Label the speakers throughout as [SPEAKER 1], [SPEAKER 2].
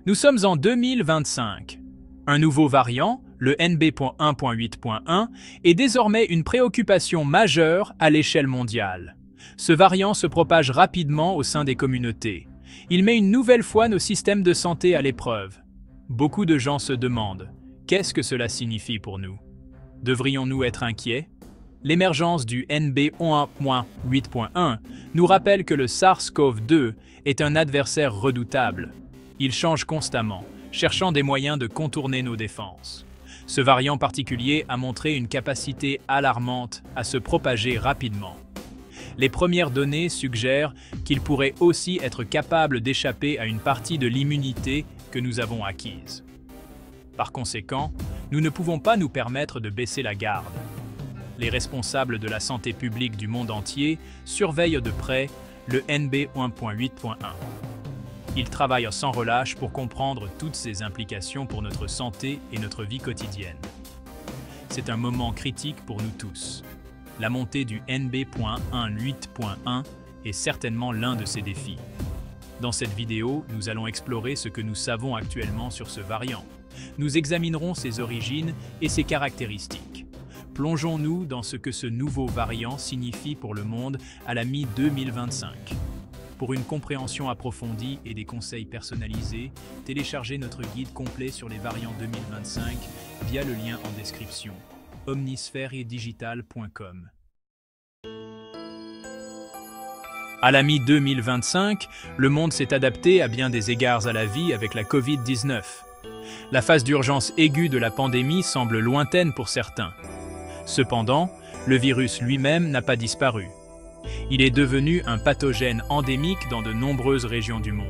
[SPEAKER 1] Nous sommes en 2025. Un nouveau variant, le NB.1.8.1, est désormais une préoccupation majeure à l'échelle mondiale. Ce variant se propage rapidement au sein des communautés. Il met une nouvelle fois nos systèmes de santé à l'épreuve. Beaucoup de gens se demandent, qu'est-ce que cela signifie pour nous? Devrions-nous être inquiets? L'émergence du NB.1.8.1 nous rappelle que le SARS-CoV-2 est un adversaire redoutable. Il change constamment, cherchant des moyens de contourner nos défenses. Ce variant particulier a montré une capacité alarmante à se propager rapidement. Les premières données suggèrent qu'il pourrait aussi être capable d'échapper à une partie de l'immunité que nous avons acquise. Par conséquent, nous ne pouvons pas nous permettre de baisser la garde. Les responsables de la santé publique du monde entier surveillent de près le NB.1.8.1. Ils travaillent sans relâche pour comprendre toutes ses implications pour notre santé et notre vie quotidienne. C'est un moment critique pour nous tous. La montée du NB.1.8.1 est certainement l'un de ces défis. Dans cette vidéo, nous allons explorer ce que nous savons actuellement sur ce variant. Nous examinerons ses origines et ses caractéristiques. Plongeons-nous dans ce que ce nouveau variant signifie pour le monde à la mi-2025. Pour une compréhension approfondie et des conseils personnalisés, téléchargez notre guide complet sur les variants 2025 via le lien en description. omnispheredigital.com. À la mi-2025, le monde s'est adapté à bien des égards à la vie avec la Covid-19. La phase d'urgence aiguë de la pandémie semble lointaine pour certains. Cependant, le virus lui-même n'a pas disparu. Il est devenu un pathogène endémique dans de nombreuses régions du monde.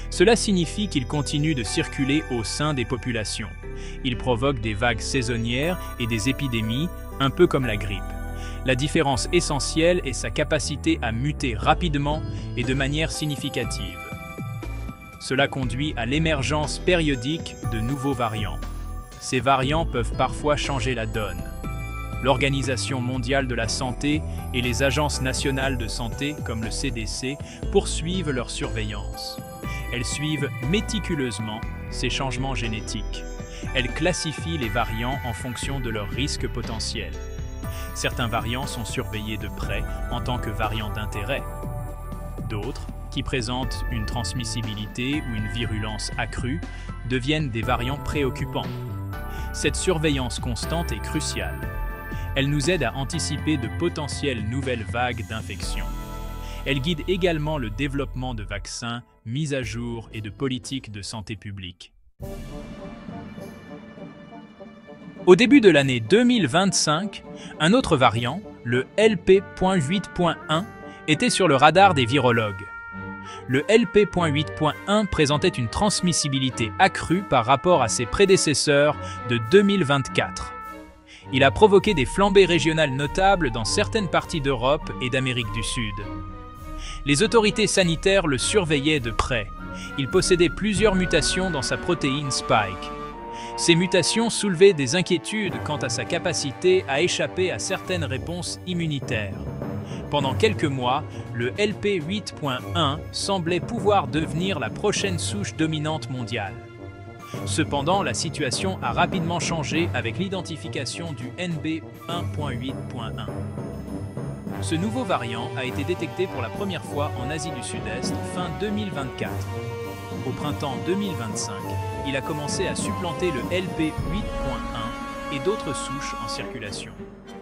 [SPEAKER 1] Cela signifie qu'il continue de circuler au sein des populations. Il provoque des vagues saisonnières et des épidémies, un peu comme la grippe. La différence essentielle est sa capacité à muter rapidement et de manière significative. Cela conduit à l'émergence périodique de nouveaux variants. Ces variants peuvent parfois changer la donne. L'Organisation mondiale de la santé et les agences nationales de santé, comme le CDC, poursuivent leur surveillance. Elles suivent méticuleusement ces changements génétiques. Elles classifient les variants en fonction de leurs risques potentiels. Certains variants sont surveillés de près en tant que variants d'intérêt. D'autres, qui présentent une transmissibilité ou une virulence accrue, deviennent des variants préoccupants. Cette surveillance constante est cruciale. Elle nous aide à anticiper de potentielles nouvelles vagues d'infection. Elle guide également le développement de vaccins, mises à jour et de politiques de santé publique. Au début de l'année 2025, un autre variant, le LP.8.1, était sur le radar des virologues. Le LP.8.1 présentait une transmissibilité accrue par rapport à ses prédécesseurs de 2024. Il a provoqué des flambées régionales notables dans certaines parties d'Europe et d'Amérique du Sud. Les autorités sanitaires le surveillaient de près. Il possédait plusieurs mutations dans sa protéine Spike. Ces mutations soulevaient des inquiétudes quant à sa capacité à échapper à certaines réponses immunitaires. Pendant quelques mois, le LP8.1 semblait pouvoir devenir la prochaine souche dominante mondiale. Cependant, la situation a rapidement changé avec l'identification du NB1.8.1. Ce nouveau variant a été détecté pour la première fois en Asie du Sud-Est fin 2024. Au printemps 2025, il a commencé à supplanter le LP8.1 et d'autres souches en circulation.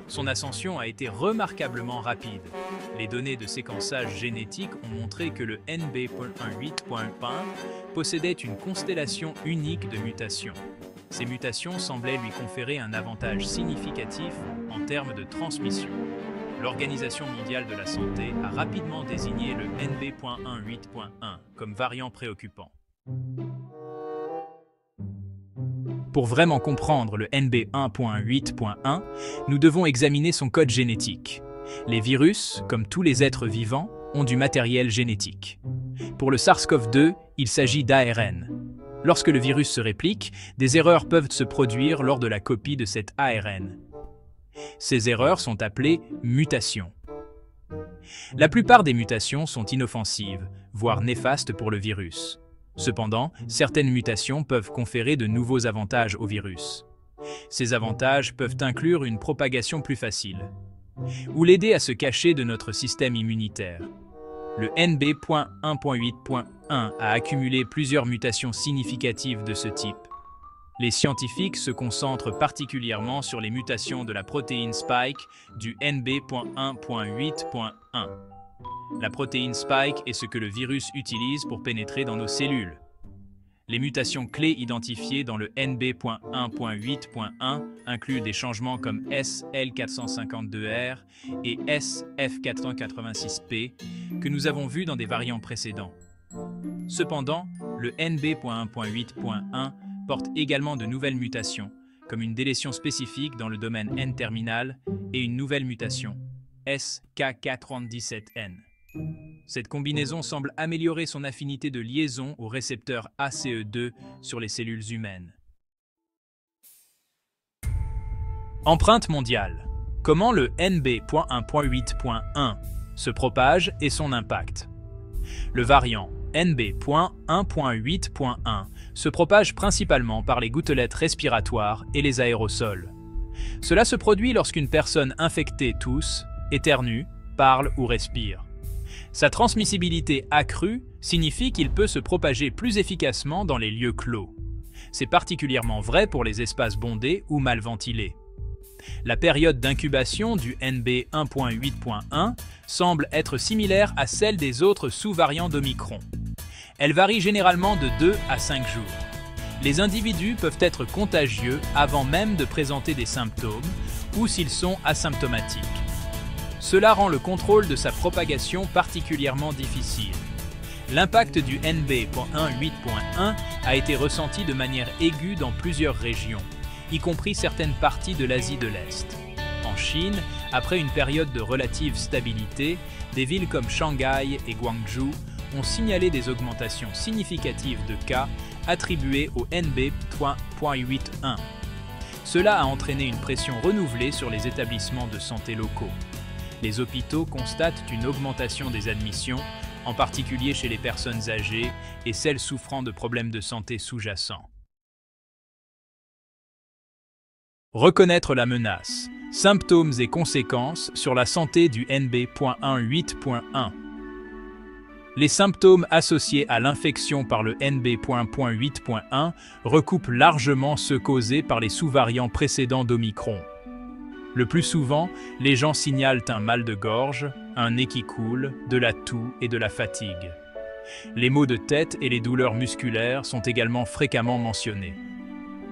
[SPEAKER 1] Son ascension a été remarquablement rapide. Les données de séquençage génétique ont montré que le NB.1.8.1 possédait une constellation unique de mutations. Ces mutations semblaient lui conférer un avantage significatif en termes de transmission. L'Organisation mondiale de la santé a rapidement désigné le NB.1.8.1 comme variant préoccupant. Pour vraiment comprendre le NB1.8.1, nous devons examiner son code génétique. Les virus, comme tous les êtres vivants, ont du matériel génétique. Pour le SARS-CoV-2, il s'agit d'ARN. Lorsque le virus se réplique, des erreurs peuvent se produire lors de la copie de cet ARN. Ces erreurs sont appelées mutations. La plupart des mutations sont inoffensives, voire néfastes pour le virus. Cependant, certaines mutations peuvent conférer de nouveaux avantages au virus. Ces avantages peuvent inclure une propagation plus facile, ou l'aider à se cacher de notre système immunitaire. Le NB.1.8.1 a accumulé plusieurs mutations significatives de ce type. Les scientifiques se concentrent particulièrement sur les mutations de la protéine Spike du NB.1.8.1. La protéine Spike est ce que le virus utilise pour pénétrer dans nos cellules. Les mutations clés identifiées dans le NB.1.8.1 incluent des changements comme SL452R et SF486P que nous avons vus dans des variants précédents. Cependant, le NB.1.8.1 porte également de nouvelles mutations, comme une délétion spécifique dans le domaine N-terminal et une nouvelle mutation, SK417N. Cette combinaison semble améliorer son affinité de liaison au récepteur ACE2 sur les cellules humaines. Empreinte mondiale. Comment le NB.1.8.1 se propage et son impact? Le variant NB.1.8.1 se propage principalement par les gouttelettes respiratoires et les aérosols. Cela se produit lorsqu'une personne infectée tousse, éternue, parle ou respire. Sa transmissibilité accrue signifie qu'il peut se propager plus efficacement dans les lieux clos. C'est particulièrement vrai pour les espaces bondés ou mal ventilés. La période d'incubation du NB.1.8.1 semble être similaire à celle des autres sous-variants d'Omicron. Elle varie généralement de 2 à 5 jours. Les individus peuvent être contagieux avant même de présenter des symptômes ou s'ils sont asymptomatiques. Cela rend le contrôle de sa propagation particulièrement difficile. L'impact du NB.1.8.1 a été ressenti de manière aiguë dans plusieurs régions, y compris certaines parties de l'Asie de l'Est. En Chine, après une période de relative stabilité, des villes comme Shanghai et Guangzhou ont signalé des augmentations significatives de cas attribués au NB.1.8.1. Cela a entraîné une pression renouvelée sur les établissements de santé locaux. Les hôpitaux constatent une augmentation des admissions, en particulier chez les personnes âgées et celles souffrant de problèmes de santé sous-jacents. Reconnaître la menace. Symptômes et conséquences sur la santé du NB.1.8.1. Les symptômes associés à l'infection par le NB.1.8.1 recoupent largement ceux causés par les sous-variants précédents d'Omicron. Le plus souvent, les gens signalent un mal de gorge, un nez qui coule, de la toux et de la fatigue. Les maux de tête et les douleurs musculaires sont également fréquemment mentionnés.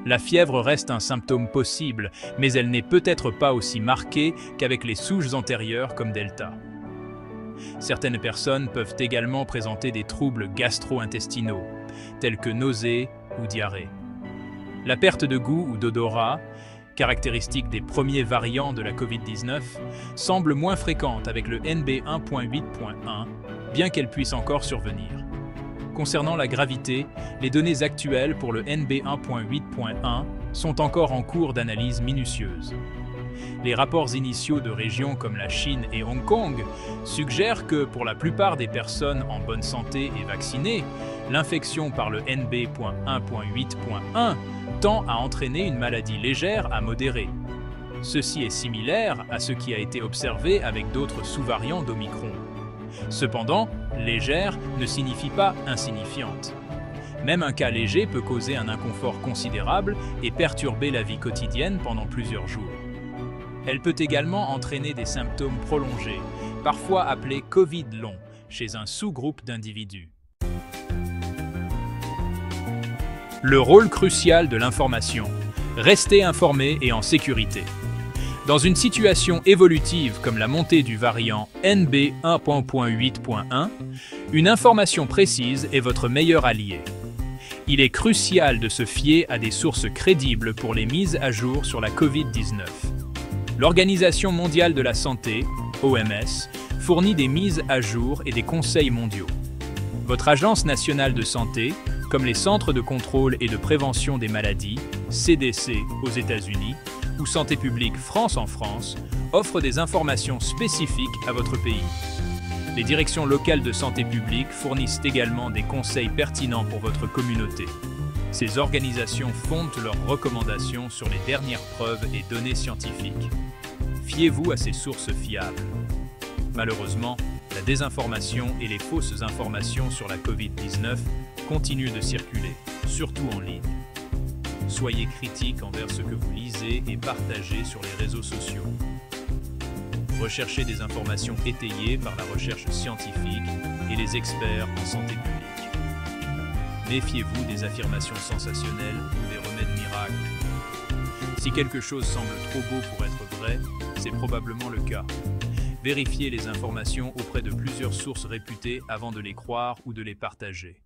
[SPEAKER 1] La fièvre reste un symptôme possible, mais elle n'est peut-être pas aussi marquée qu'avec les souches antérieures comme Delta. Certaines personnes peuvent également présenter des troubles gastro-intestinaux, tels que nausées ou diarrhée. La perte de goût ou d'odorat, caractéristique des premiers variants de la COVID-19, semble moins fréquente avec le NB.1.8.1, bien qu'elle puisse encore survenir. Concernant la gravité, les données actuelles pour le NB.1.8.1 sont encore en cours d'analyse minutieuse. Les rapports initiaux de régions comme la Chine et Hong Kong suggèrent que pour la plupart des personnes en bonne santé et vaccinées, l'infection par le NB.1.8.1 tend à entraîner une maladie légère à modérée. Ceci est similaire à ce qui a été observé avec d'autres sous-variants d'Omicron. Cependant, légère ne signifie pas insignifiante. Même un cas léger peut causer un inconfort considérable et perturber la vie quotidienne pendant plusieurs jours. Elle peut également entraîner des symptômes prolongés, parfois appelés Covid long, chez un sous-groupe d'individus. Le rôle crucial de l'information. Rester informé et en sécurité. Dans une situation évolutive comme la montée du variant NB.1.8.1, une information précise est votre meilleur allié. Il est crucial de se fier à des sources crédibles pour les mises à jour sur la COVID-19. L'Organisation mondiale de la santé, OMS, fournit des mises à jour et des conseils mondiaux. Votre agence nationale de santé, comme les centres de contrôle et de prévention des maladies, CDC aux États-Unis, ou Santé publique France en France, offre des informations spécifiques à votre pays. Les directions locales de santé publique fournissent également des conseils pertinents pour votre communauté. Ces organisations fondent leurs recommandations sur les dernières preuves et données scientifiques. Fiez-vous à ces sources fiables. Malheureusement, la désinformation et les fausses informations sur la Covid-19 continuent de circuler, surtout en ligne. Soyez critique envers ce que vous lisez et partagez sur les réseaux sociaux. Recherchez des informations étayées par la recherche scientifique et les experts en santé publique. Méfiez-vous des affirmations sensationnelles ou des remèdes miracles. Si quelque chose semble trop beau pour être vrai, c'est probablement le cas. Vérifiez les informations auprès de plusieurs sources réputées avant de les croire ou de les partager.